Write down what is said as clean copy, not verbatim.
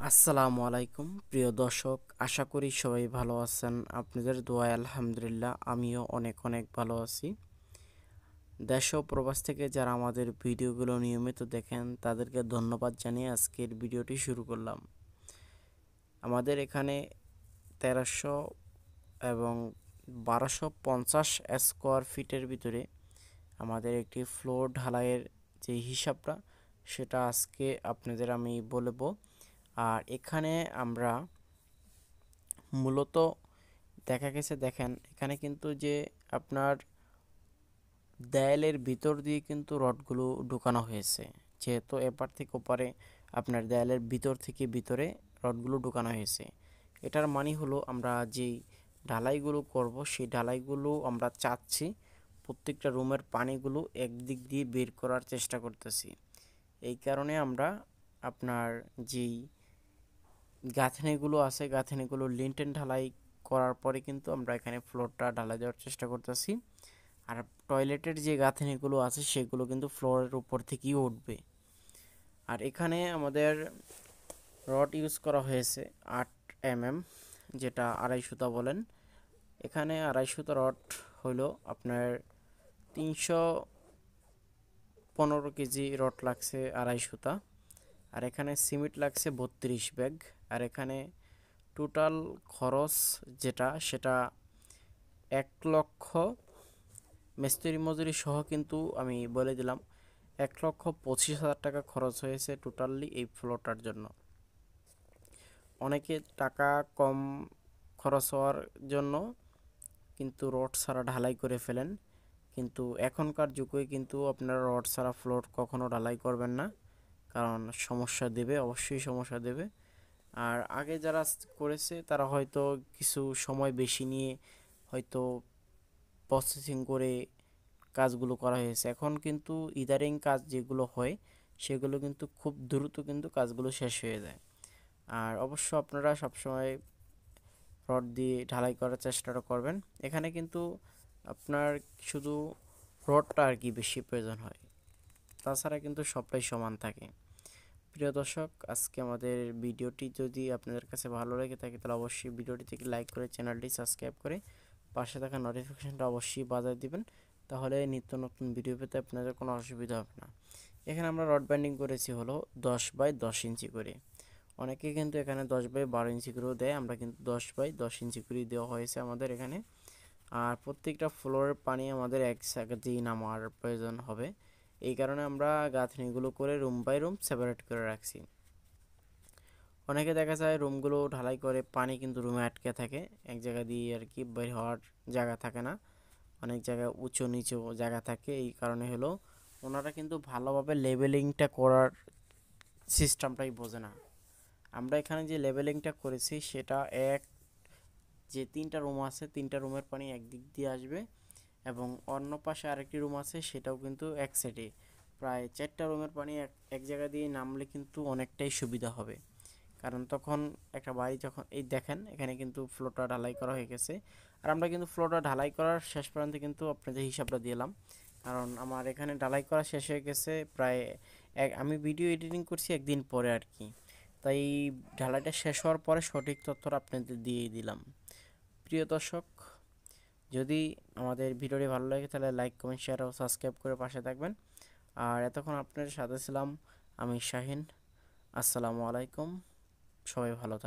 আসসালামু আলাইকুম প্রিয় দর্শক, আশা করি সবাই ভালো আছেন। আপনাদের দোয়ায় আলহামদুলিল্লাহ আমিও অনেক অনেক ভালো আছি। দেশ ও প্রবাস থেকে যারা আমাদের ভিডিওগুলো নিয়মিত দেখেন তাদেরকে ধন্যবাদ জানিয়ে আজকের ভিডিওটি শুরু করলাম। আমাদের এখানে 1300 এবং 1250 স্কোয়ার ফিটের ভিতরে আমাদের একটি ফ্লোর ঢালাইয়ের যে হিসাবটা সেটা আজকে আপনাদের আমি বলবো। আর এখানে আমরা মূলত দেখা গেছে, দেখেন এখানে কিন্তু যে আপনার দেয়ালের ভিতর দিয়ে কিন্তু রডগুলো ঢুকানো হয়েছে, যেহেতু এপার থেকে ওপারে আপনার দেয়ালের ভিতর থেকে ভিতরে রডগুলো ঢুকানো হয়েছে। এটার মানে হলো আমরা যেই ঢালাইগুলো করব সেই ঢালাইগুলো আমরা চাচ্ছি প্রত্যেকটা রুমের পানিগুলো একদিক দিয়ে বের করার চেষ্টা করতেছি। এই কারণে আমরা আপনার যেই গাঁথনিগুলো আছে গাঁথনিগুলো লিন্টেন ঢালাই করার পরে কিন্তু আমরা এখানে ফ্লোরটা ঢালাই দেওয়ার চেষ্টা করতেছি। আর টয়লেটের যে গাঁথনিগুলো আছে সেগুলো কিন্তু ফ্লোরের উপর থেকেই উঠবে। আর এখানে আমাদের রড ইউজ করা হয়েছে 8 mm, যেটা 250 বলেন। এখানে 250 রড হলো আপনার 315 কেজি রড লাগছে 250। আর এখানে সিমেন্ট লাগছে 32 ব্যাগ। আর এখানে টোটাল খরচ যেটা সেটা 1 লক্ষ, মিস্ত্রি মজুরি সহ কিন্তু আমি বলে দিলাম 1,25,000 টাকা খরচ হয়েছে টোটালি এই ফ্লোরটার জন্য। অনেকে টাকা কম খরচ হওয়ার জন্য কিন্তু রড ছাড়া ঢালাই করে ফেলেন, কিন্তু এখনকার যুগে কিন্তু আপনারা রড ছাড়া ফ্লোর কখনো ঢালাই করবেন না, কারণ সমস্যা দেবে, অবশ্যই সমস্যা দেবে। আর আগে যারা করেছে তারা হয়তো কিছু সময় বেশি নিয়ে হয়তো প্রসেসিং করে কাজগুলো করা হয়েছে। এখন কিন্তু ইদারিং কাজ যেগুলো হয় সেগুলো কিন্তু খুব দ্রুত কিন্তু কাজগুলো শেষ হয়ে যায়। আর অবশ্য আপনারা সবসময় রড দিয়ে ঢালাই করার চেষ্টাটা করবেন। এখানে কিন্তু আপনার শুধু রডটা আর কি বেশি প্রয়োজন হয়, তাছাড়া কিন্তু সবটাই সমান থাকে। প্রিয় দর্শক, আজকে আমাদের ভিডিওটি যদি আপনাদের কাছে ভালো লেগে থাকে তাহলে অবশ্যই ভিডিওটি থেকে লাইক করে চ্যানেলটি সাবস্ক্রাইব করে পাশে থাকা নোটিফিকেশনটা অবশ্যই বাজায় দিবেন, তাহলে নিত্য নতুন ভিডিও পেতে আপনাদের কোনো অসুবিধা হবে না। এখানে আমরা রড বাইন্ডিং করেছি হলো 10 বাই 10 ইঞ্চি করে। অনেকে কিন্তু এখানে 10 বাই 12 ইঞ্চি করেও দেয়, আমরা কিন্তু 10 বাই 10 ইঞ্চি করেই দেওয়া হয়েছে আমাদের এখানে। আর প্রত্যেকটা ফ্লোরের পানি আমাদের এক জায়গাতেই নামার প্রয়োজন হবে, এই কারণে আমরা গাঁথনিগুলো করে রুম বাই রুম সেপারেট করে রাখছি। অনেকে দেখা যায় রুমগুলো ঢালাই করে পানি কিন্তু রুমে আটকে থাকে, এক জায়গা দিয়ে আর কি বের হওয়ার জায়গা থাকে না, অনেক জায়গায় উঁচু নিচু জায়গা থাকে। এই কারণে হলো ওনারা কিন্তু ভালোভাবে লেবেলিংটা করার সিস্টেমটাই বোঝে না। আমরা এখানে যে লেবেলিংটা করেছি সেটা যে 3টা রুম আছে 3টা রুমের পানি একদিক দিয়ে আসবে, এবং অন্য পাশে আরেকটি রুম আছে সেটাও কিন্তু এক সাইডে। প্রায় 4টা রুমের পানি এক জায়গা দিয়ে নামলে কিন্তু অনেকটাই সুবিধা হবে, কারণ তখন একটা বাড়ি যখন এই দেখেন এখানে কিন্তু ফ্লোরটা ঢালাই করা হয়ে গেছে। আর আমরা কিন্তু ফ্লোরটা ঢালাই করার শেষ পর্যন্ত কিন্তু আপনাদের হিসাবটা দিলাম, কারণ আমার এখানে ঢালাই করা শেষ হয়ে গেছে প্রায় আমি ভিডিও এডিটিং করছি একদিন পরে আর কি, তাই ঢালাইটা শেষ হওয়ার পরে সঠিক তথ্যটা আপনাদের দিয়ে দিলাম। প্রিয় দর্শক, যদি আমাদের ভিডিওটি ভালো লাগে তাহলে লাইক কমেন্ট শেয়ার ও সাবস্ক্রাইব করে পাশে থাকবেন। আর এতক্ষণ আপনাদের সাথে ছিলাম আমি শাহিন। আসসালামু আলাইকুম, সবাই ভালো থাকবেন।